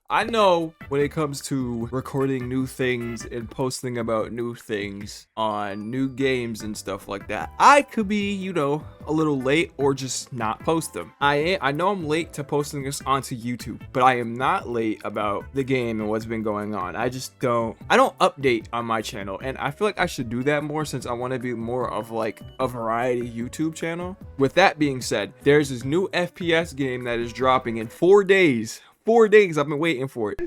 I know when it comes to recording new things and posting about new things on new games and stuff like that, I could be, a little late or just not post them. I know I'm late to posting this onto YouTube, but I am not late about the game and what's been going on. I don't update on my channel, and I feel like I should do that more since I want to be more of like a variety YouTube channel. With that being said, there's this new FPS game that is dropping in 4 days. 4 days I've been waiting for it.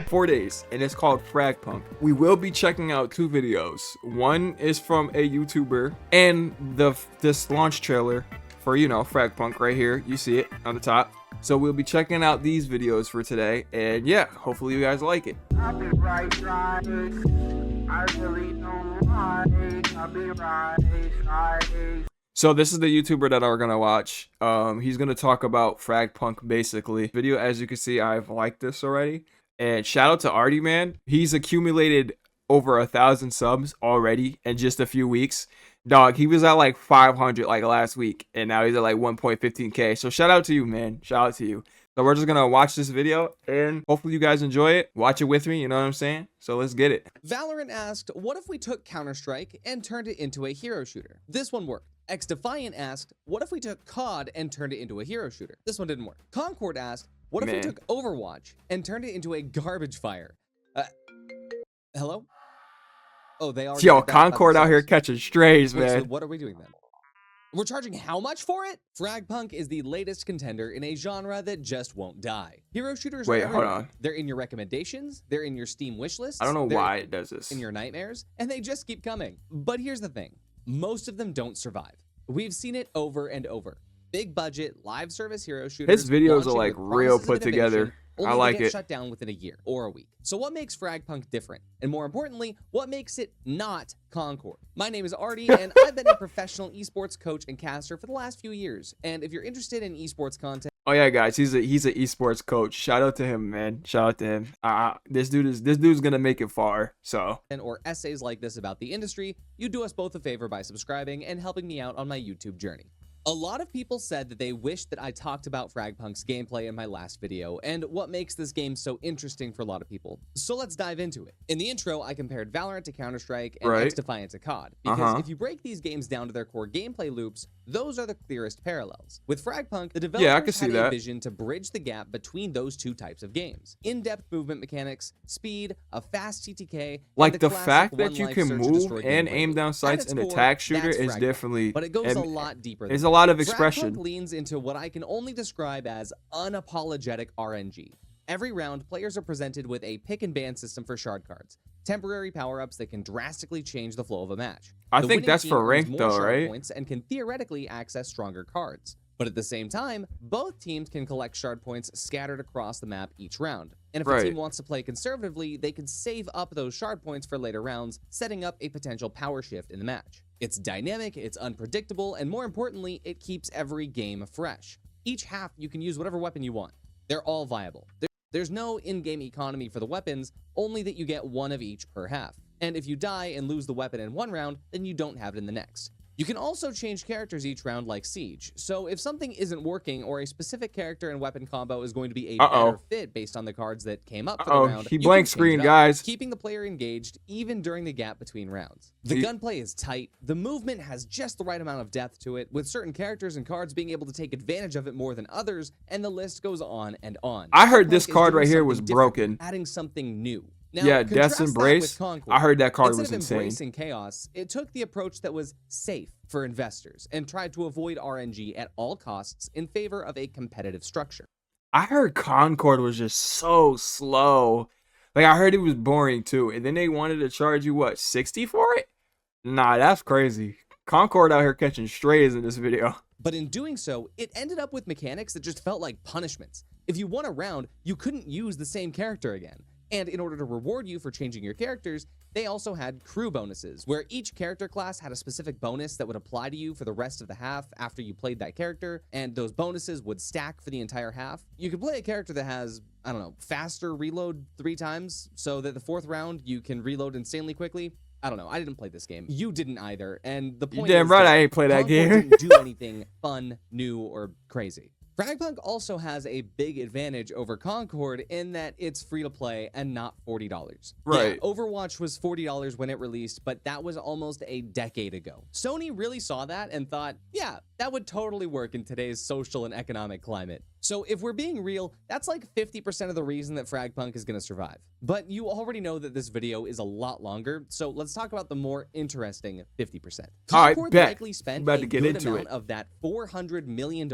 4 days, and it's called FRAGPUNK. We will be checking out 2 videos. One is from a YouTuber, and this launch trailer for FRAGPUNK right here. You see it on the top. So we'll be checking out these videos for today, and yeah, hopefully you guys like it. I'll be right. I really don't like. I'll be right. So this is the YouTuber that we're gonna watch. He's gonna talk about FRAGPUNK basically. Video, as you can see, I've liked this already. And shout out to Artie, man. He's accumulated over 1,000 subs already in just a few weeks. Dog, he was at like 500 like last week, and now he's at like 1.15K. So shout out to you, man. Shout out to you. So we're just gonna watch this video, and hopefully you guys enjoy it. Watch it with me, you know what I'm saying? So let's get it. Valorant asked, what if we took Counter-Strike and turned it into a hero shooter? This one worked. XDefiant asked, what if we took COD and turned it into a hero shooter? This one didn't work. Concord asked, what if we took Overwatch and turned it into a garbage fire? Hello? Oh, they are. Yo, Concord out here catching strays, man. So what are we doing then? We're charging how much for it? FRAGPUNK is the latest contender in a genre that just won't die. Hero shooters are everywhere. Hold on. They're in your recommendations, they're in your Steam wishlist. I don't know why it does this. In your nightmares, and they just keep coming. But here's the thing. Most of them don't survive. We've seen it over and over. Big budget, live service hero shooters. His videos are like real put together. I like it. Shut down within a year or a week. So what makes FRAGPUNK different? And more importantly, what makes it not Concord? My name is Artie, and I've been a professional esports coach and caster for the last few years. And if you're interested in esports content, oh yeah, guys, he's an esports coach. Shout out to him, man. Shout out to him. This dude's gonna make it far. So, or essays like this about the industry, you do us both a favor by subscribing and helping me out on my YouTube journey. A lot of people said that they wished that I talked about FRAGPUNK's gameplay in my last video and what makes this game so interesting for a lot of people. So let's dive into it. In the intro, I compared Valorant to Counter-Strike and XDefiant to COD. Because if you break these games down to their core gameplay loops, those are the clearest parallels. With FRAGPUNK, the developers had a vision to bridge the gap between those two types of games. In-depth movement mechanics, speed, a fast TTK, like the fact that you can move and aim down sights in attack shooter is definitely, but it goes a lot deeper. There's a lot of expression. FRAGPUNK leans into what I can only describe as unapologetic RNG. Every round, players are presented with a pick and ban system for shard cards, temporary power-ups that can drastically change the flow of a match. I think that's for ranked though, right? Points and can theoretically access stronger cards. But at the same time, both teams can collect shard points scattered across the map each round. And if a team wants to play conservatively, they can save up those shard points for later rounds, setting up a potential power shift in the match. It's dynamic, it's unpredictable, and more importantly, it keeps every game fresh. Each half, you can use whatever weapon you want. They're all viable. There's no in-game economy for the weapons, only that you get one of each per half. And if you die and lose the weapon in one round, then you don't have it in the next. You can also change characters each round like Siege, so if something isn't working or a specific character and weapon combo is going to be a better fit based on the cards that came up for the round, he blank screen, guys, keeping the player engaged even during the gap between rounds. The gunplay is tight, the movement has just the right amount of depth to it, with certain characters and cards being able to take advantage of it more than others, and the list goes on and on. I heard this card right here was broken. Adding something new. Now, yeah, Death's Embrace. I heard that card was insane. Instead of embracing chaos, it took the approach that was safe for investors and tried to avoid RNG at all costs in favor of a competitive structure. I heard Concord was just so slow. Like, I heard it was boring too. And then they wanted to charge you, what, 60 for it? Nah, that's crazy. Concord out here catching strays in this video. But in doing so, it ended up with mechanics that just felt like punishments. If you won a round, you couldn't use the same character again. And in order to reward you for changing your characters, they also had crew bonuses, where each character class had a specific bonus that would apply to you for the rest of the half after you played that character, and those bonuses would stack for the entire half. You could play a character that has, I don't know, faster reload 3 times, so that the 4th round you can reload insanely quickly. I don't know. I didn't play this game. You didn't either. And the point is, damn right I ain't play that game. Didn't do anything fun, new, or crazy. FRAGPUNK also has a big advantage over Concord in that it's free to play and not $40. Right. Yeah, Overwatch was $40 when it released, but that was almost a decade ago. Sony really saw that and thought, yeah, that would totally work in today's social and economic climate. So if we're being real, that's like 50% of the reason that FRAGPUNK is going to survive. But you already know that this video is a lot longer, so let's talk about the more interesting 50%. Concord likely spent a good amount of that $400 million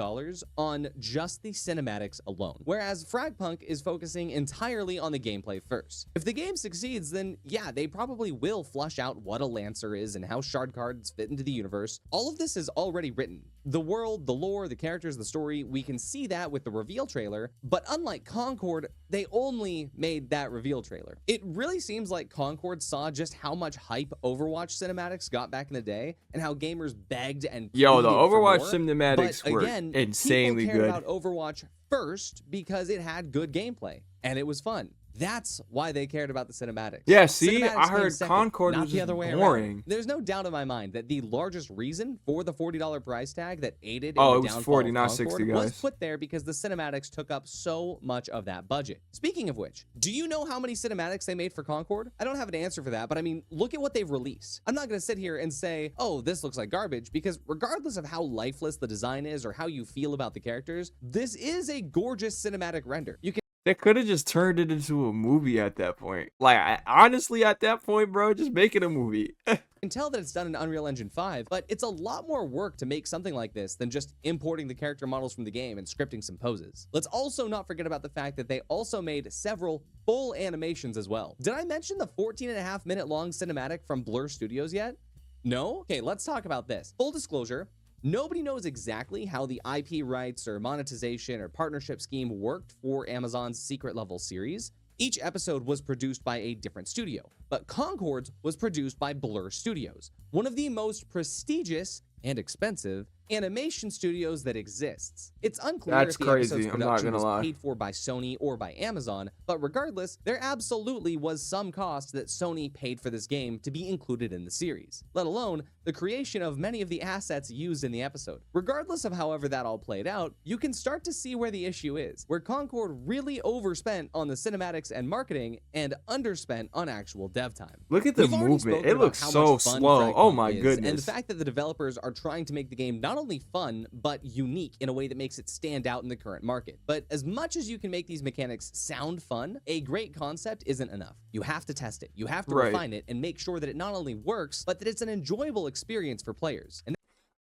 on just the cinematics alone, whereas FRAGPUNK is focusing entirely on the gameplay first. If the game succeeds, then yeah, they probably will flush out what a Lancer is and how shard cards fit into the universe. All of this is already written. The world, the lore, the characters, the story, we can see that with the reveal trailer, but unlike Concord, they only made that reveal trailer. It really seems like Concord saw just how much hype Overwatch cinematics got back in the day and how gamers begged and the Overwatch more. cinematics but were again, insanely people cared good. about Overwatch first because it had good gameplay and it was fun. That's why they cared about the cinematics. Yeah, see, Cinematics I heard came second, Concord not was the just other way boring. around. There's no doubt in my mind that the largest reason for the $40 price tag that aided in Oh, the it was downfall 40, of not Concord 60, was guys. put there because the cinematics took up so much of that budget. Speaking of which, do you know how many cinematics they made for Concord? I don't have an answer for that, but I mean, look at what they've released. I'm not going to sit here and say, oh, this looks like garbage, because regardless of how lifeless the design is or how you feel about the characters, this is a gorgeous cinematic render. You can They could have just turned it into a movie at that point. Like, honestly, at that point, bro, just make it a movie. can tell that it's done in Unreal Engine 5, but it's a lot more work to make something like this than just importing the character models from the game and scripting some poses. Let's also not forget about the fact that they also made several full animations as well. Did I mention the 14.5-minute long cinematic from Blur Studios yet? No? Okay, let's talk about this. Full disclosure, nobody knows exactly how the IP rights or monetization or partnership scheme worked for Amazon's Secret Level series. Each episode was produced by a different studio, but Concord's was produced by Blur Studios, one of the most prestigious and expensive animation studios that exists. It's unclear if the episode's production was paid for by Sony or by Amazon, but regardless, there absolutely was some cost that Sony paid for this game to be included in the series, let alone the creation of many of the assets used in the episode. Regardless of however that all played out, you can start to see where the issue is, where Concord really overspent on the cinematics and marketing and underspent on actual dev time. Look at the movement. It looks so slow. Oh my goodness. And the fact that the developers are trying to make the game not only fun, but unique in a way that makes it stand out in the current market. But as much as you can make these mechanics sound fun, a great concept isn't enough. You have to test it. You have to refine it and make sure that it not only works, but that it's an enjoyable experience for players. And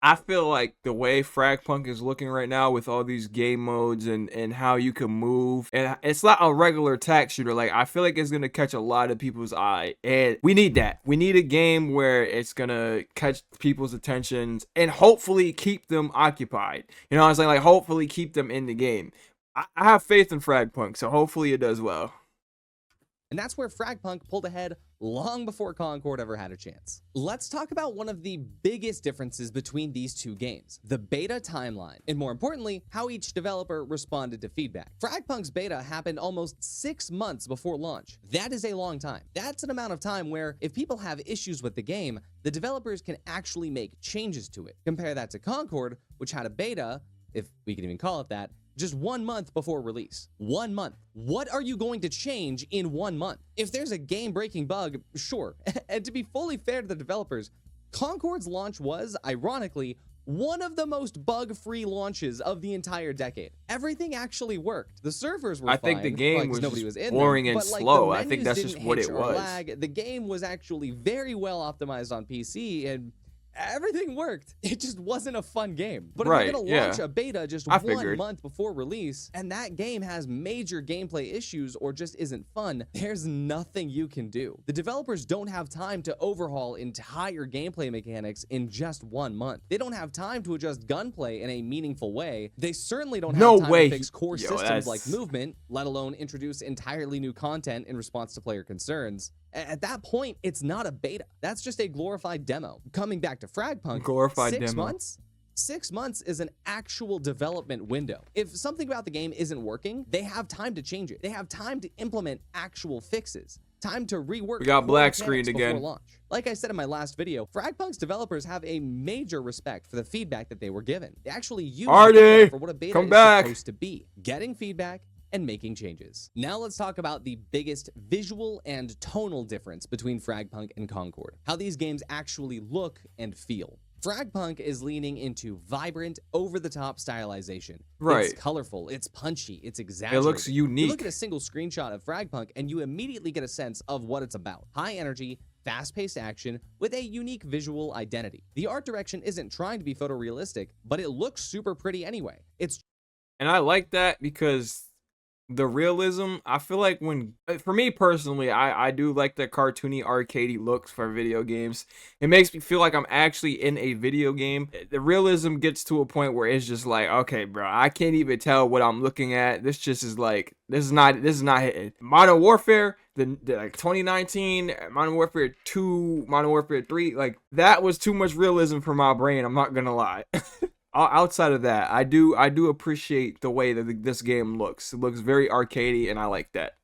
I feel like the way FRAGPUNK is looking right now with all these game modes and how you can move, and it's not a regular tag shooter. Like, I feel like it's going to catch a lot of people's eye, and we need that. We need a game where it's going to catch people's attentions and hopefully keep them occupied. You know what I'm saying? Like, hopefully keep them in the game. I have faith in FRAGPUNK, so hopefully it does well. And that's where FRAGPUNK pulled ahead long before Concord ever had a chance. Let's talk about one of the biggest differences between these two games, the beta timeline, and more importantly, how each developer responded to feedback. FRAGPUNK's beta happened almost 6 months before launch. That is a long time. That's an amount of time where if people have issues with the game, the developers can actually make changes to it. Compare that to Concord, which had a beta, if we can even call it that, just 1 month before release. 1 month. What are you going to change in 1 month? If there's a game-breaking bug, sure. And to be fully fair to the developers, Concord's launch was, ironically, one of the most bug-free launches of the entire decade. Everything actually worked. The servers were fine. I think the game was nobody just was in boring them, and but, like, slow. the I think that's just what it was. lag. The game was actually very well optimized on PC, and everything worked. It just wasn't a fun game. But if you're gonna launch a beta just 1 month before release, and that game has major gameplay issues or just isn't fun, there's nothing you can do. The developers don't have time to overhaul entire gameplay mechanics in just 1 month. They don't have time to adjust gunplay in a meaningful way. They certainly don't have time to fix core systems like movement, let alone introduce entirely new content in response to player concerns. At that point, it's not a beta. That's just a glorified demo. Coming back to FRAGPUNK, 6 months is an actual development window. If something about the game isn't working, they have time to change it. They have time to implement actual fixes. Time to rework We got core black mechanics screened before again. launch. Like I said in my last video, FRAGPUNK's developers have a major respect for the feedback that they were given. They actually used beta for what a beta come is back. supposed to be, getting feedback and making changes. Now let's talk about the biggest visual and tonal difference between FRAGPUNK and Concord, how these games actually look and feel. FRAGPUNK is leaning into vibrant, over-the-top stylization. Right. It's colorful, it's punchy, it's exaggerated. It looks unique. You look at a single screenshot of FRAGPUNK and you immediately get a sense of what it's about. High energy, fast-paced action with a unique visual identity. The art direction isn't trying to be photorealistic, but it looks super pretty anyway. And I like that because the realism, I feel like for me personally, I do like the cartoony arcadey looks for video games. It makes me feel like I'm actually in a video game. The realism gets to a point where it's just like, okay, bro, I can't even tell what I'm looking at. This just is like, this is not hitting. Modern Warfare, the like 2019, Modern Warfare 2, Modern Warfare 3, like that was too much realism for my brain. I'm not gonna lie. Outside of that, I do appreciate the way that this game looks. It looks very arcadey, and I like that.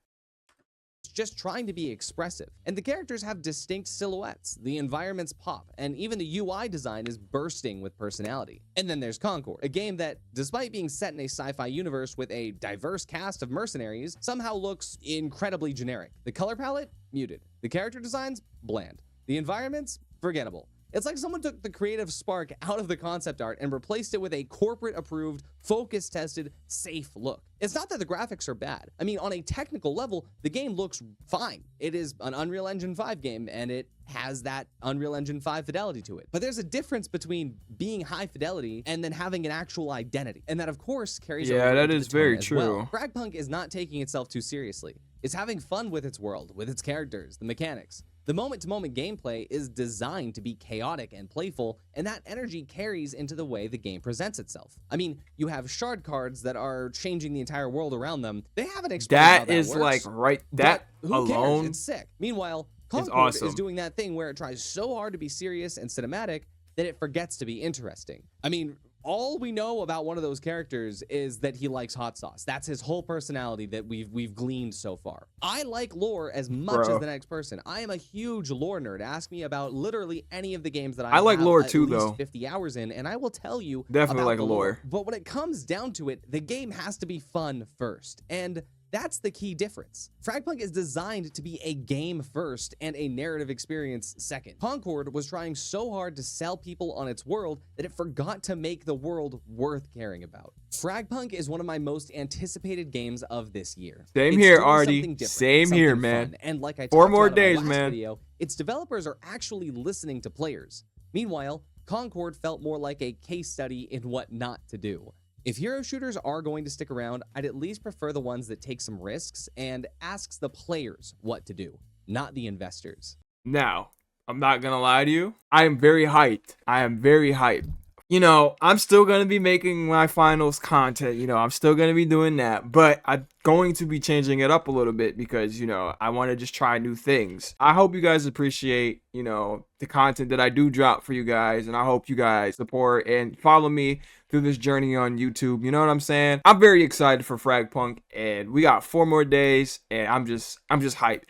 It's just trying to be expressive, and the characters have distinct silhouettes. The environments pop, and even the UI design is bursting with personality. And then there's Concord, a game that, despite being set in a sci-fi universe with a diverse cast of mercenaries, somehow looks incredibly generic. The color palette, muted. The character designs, bland. The environments, forgettable. It's like someone took the creative spark out of the concept art and replaced it with a corporate-approved, focus-tested, safe look. It's not that the graphics are bad. I mean, on a technical level, the game looks fine. It is an Unreal Engine 5 game, and it has that Unreal Engine 5 fidelity to it. But there's a difference between being high fidelity and then having an actual identity. And that, of course, carries over Yeah, that into is the tone very as true. well. FRAGPUNK is not taking itself too seriously. It's having fun with its world, with its characters, the mechanics. The moment-to-moment gameplay is designed to be chaotic and playful, and that energy carries into the way the game presents itself. I mean, you have shard cards that are changing the entire world around them. They haven't explained how that That is works, like that but who alone. cares? It's sick. Meanwhile, It's Concord awesome. is doing that thing where it tries so hard to be serious and cinematic that it forgets to be interesting. I mean, all we know about one of those characters is that he likes hot sauce. That's his whole personality that we've gleaned so far. I like lore as much as the next person. I am a huge lore nerd. Ask me about literally any of the games that I like have lore at too, least though. 50 hours in, and I will tell you Definitely about like the lore. But when it comes down to it, the game has to be fun first. And that's the key difference. FRAGPUNK is designed to be a game first and a narrative experience second. Concord was trying so hard to sell people on its world that it forgot to make the world worth caring about. FRAGPUNK is one of my most anticipated games of this year. Same It's here, doing Artie. something different, Same here, something man. fun. And like I 4 talked more about in my days, last man. video, its developers are actually listening to players. Meanwhile, Concord felt more like a case study in what not to do. If hero shooters are going to stick around, I'd at least prefer the ones that take some risks and asks the players what to do, not the investors. Now, I'm not gonna lie to you. I am very hyped. I am very hyped. You know, I'm still gonna be making my finals content. You know, I'm still gonna be doing that, but I'm going to be changing it up a little bit because, you know, I want to just try new things. I hope you guys appreciate, you know, the content that I do drop for you guys, and I hope you guys support and follow me through this journey on YouTube. You know what I'm saying? I'm very excited for FRAGPUNK, and we got 4 more days, and I'm just hyped.